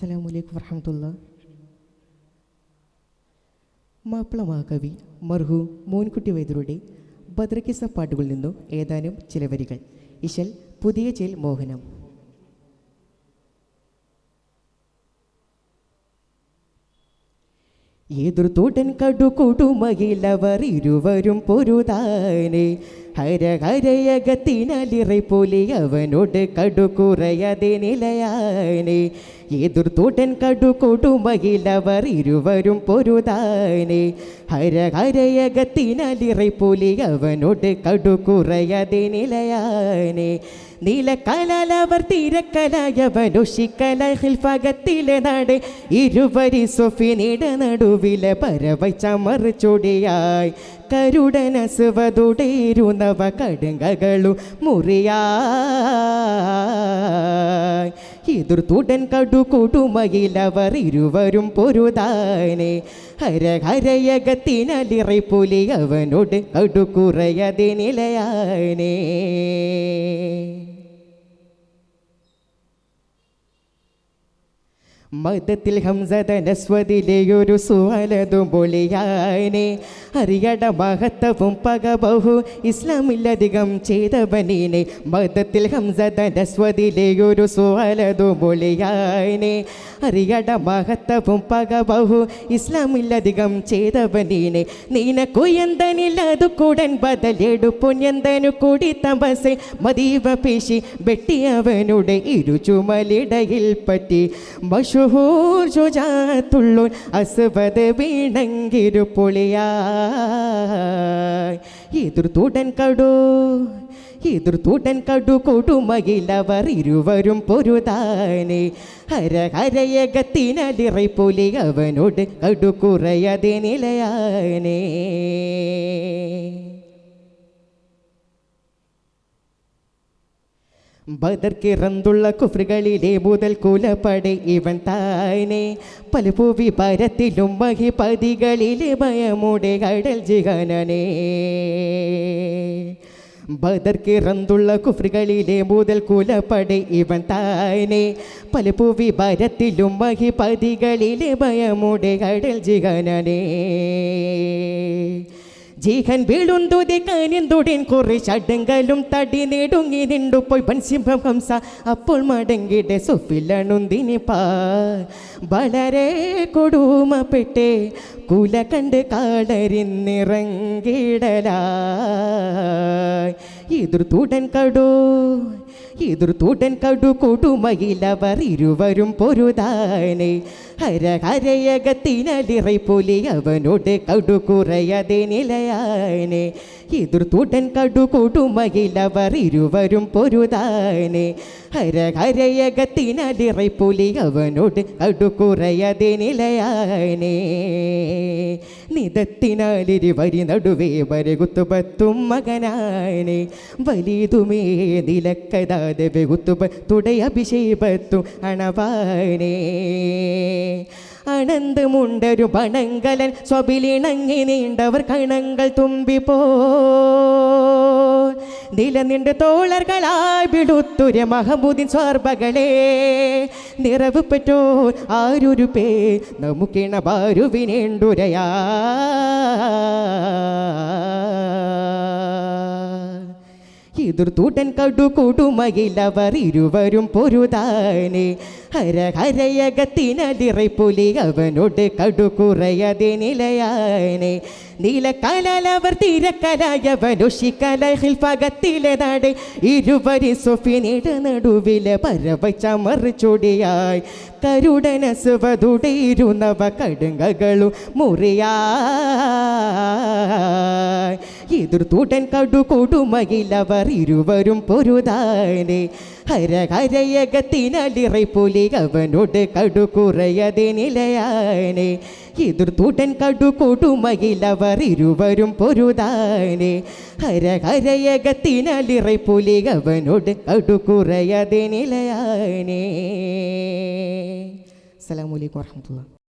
അസ്സലാമലൈക്കും വറഹ്മത്തുള്ളാ. മാപ്പിള മഹാകവി മർഹൂം മോൻകുട്ടി വൈദ്യരുടെ ബദ്രക്കിസ പാട്ടുകളിൽ നിന്നും ഏതാനും ചില വരികൾ. ഇശൽ പുതിയ ചേൽ മോഹനം. എതിർത്തോട്ടൻ കടുകൊടുമകിലവർ ഇരുവരും പൊരുതാനേ ഹരഹരയകത്തിനലിറ പോലെ അവനോട് കടുകുറയതെ നിലയാനേ. എതിർത്തോട്ടൻ കടുകൊടുമകിലവർ ഇരുവരും പൊരുതാനേ ഹരഹരയകത്തിനലിറ പോലെ അവനോട് കടുകുറയതെ നിലയാനേ. നീലക്കലാലവർ തീരക്കലായവനുഷിക്കല ഹിൽഫകത്തിലെ നാട് ഇരുവരി സൊഫിനിട നടുവിലെ പരവൈച്ച മറിച്ചൊടിയായി കരുടനസുവതുടേരുന്നവ കടുങ്കകളു മുറിയായി. എതിർത്തുടൻ കടുകൊടുമകിലവർ ഇരുവരും പൊരുതാനേ ഹരഹരയകത്തിനലിറ പോലെ അവനോട് കടുകുറയതെ നിലയാനേ. മതത്തിൽ ഹംസതനസ്വതിലെയൊരു സുവലതും പൊളിയാനേ അറിയട മഹത്വവും പകബഹു ഇസ്ലാമിലധികം ചെയ്തവനീനെ. മതത്തിൽ ഹംസതനസ്വതിലെയൊരു സുവലതും പൊളിയാനേ അറിയട മഹത്വവും പകബഹു ഇസ്ലാമിലധികം ചെയ്തവനീനെ. നീനക്കു എന്തനില്ലതു കൂടൻ ബദലെടുപ്പൊന്നെന്തനു കൂടി തപസെ മദീവ പേശി വെട്ടിയവനുടെ ഇരുചുമലിടയിൽ പറ്റി മഷഹൂർ ജുജാത്തുള്ളൂൻ അസ്വദ് വീണങ്കിരു പൊളിയായി. എതിർത്തൂടൻ കടുകൊടുമകിലവർ ഇരുവരും പൊരുതാനേ ഹരഹരയകത്തിനലിറ പോലെ അവനോട് കടുകുറയതെ നിലയാനേ. ബദർക്കിറന്തുള്ള കുഫ്രുകളിലെ മുതൽ കുലപ്പടை ഇവൻ താനേ പലഭൂവി പരത്തിലും മഹിപതികളിലെ ഭയമുടെ കടൽ ജിഹനനേ. ബദർക്കിറന്തുള്ള കുഫ്രുകളിലെ മുതൽ കുലപ്പടை ഇവൻ താനേ പലഭൂവി പരത്തിലും മഹിപതികളിലെ ഭയമുടെ കടൽ ജിഹനനേ. ജീഹൻ വീളുന്തുതി കാനിന്തുടൻ കുറി ചടുങ്കലും തടി നെടുങ്ങി നിണ്ടുപോയി പൻസിംഹം ഹംസ അപ്പോൾ മടങ്ങിടെ സൊഫിലണുന്തിനി വളരെ കൊടുമപ്പെട്ടേ കുല കണ്ട് കാടരിന്നിറങ്ങിടലായി. എതിർത്തൂടൻ കടുകൊടുമകിലവർ ഇരുവരും പൊരുതാനേ ഹരഹരയകത്തിനലിറ പോലെ അവനോട് കടുകുറയതെ നിലയാനേ. എതിർത്തൂടൻ കടുകൊടുമകിലവർ ഇരുവരും പൊരുതാനേ ഹരഹരയകത്തിനലിറ പോലെ അവനോട് കടുകുറയതെ നിലയാനേ. നിതത്തിനാലിരുവരി നടുവേ വരകുത്തുപത്തും മകനാനേ വലിതുമേ നിലക്കതാതെ വെകുത്തുപ തുടയ അഭിഷേപത്തു അണവാനേ. അനന്തമുണ്ടൊരു പണങ്കലൻ സ്വബിലിണങ്ങി നീണ്ടവർ കണങ്ങൾ തുമ്പിപ്പോ നിലനിണ്ട് തോളர்களായി വിടുത്തുര മഹമൂദിൻ സ്വർബകളെ നിറവ് പറ്റോ ആരൊരു പേ നമുക്കിണ ബാരുവിനേണ്ടുരയാ. എതിർത്തൂടൻ കടുകൊടുമകിലവർ ഇരുവരും പൊരുതാനേ ഹരഹരയകത്തിനലിറ പോലെ അവനോട് കടുകുറയതെ നിലയാനേ. നീലക്കലാലവർ തീരക്കലായവനുഷിക്കല ഹിൽഫകത്തിലെ നാട് ഇരുവരി സൊഫിനിട നടുവിലെ പരവൈച്ച മറിച്ചൊടിയായി കരുടനസുവതുടേരുന്നവ കടുങ്കകളു മുറിയായി. എതിർത്തൂടൻ കടുകൊടുമകിലവർ ഇരുവരും പൊരുതാനേ ഹരഹരയകത്തിനലിറ പോലെ അവനോട് കടുകുറയതെ നിലയാനേ. എതിർത്തൂടൻ കടുകൊടുമകിലവർ ഇരുവരും പൊരുതാനേ ഹരഹരയകത്തിനലിറ പോലെ അവനോട് കടുകുറയതെ നിലയാനേ. അസ്സലാമു അലൈക്കും വറഹ്മത്തുള്ളാഹി.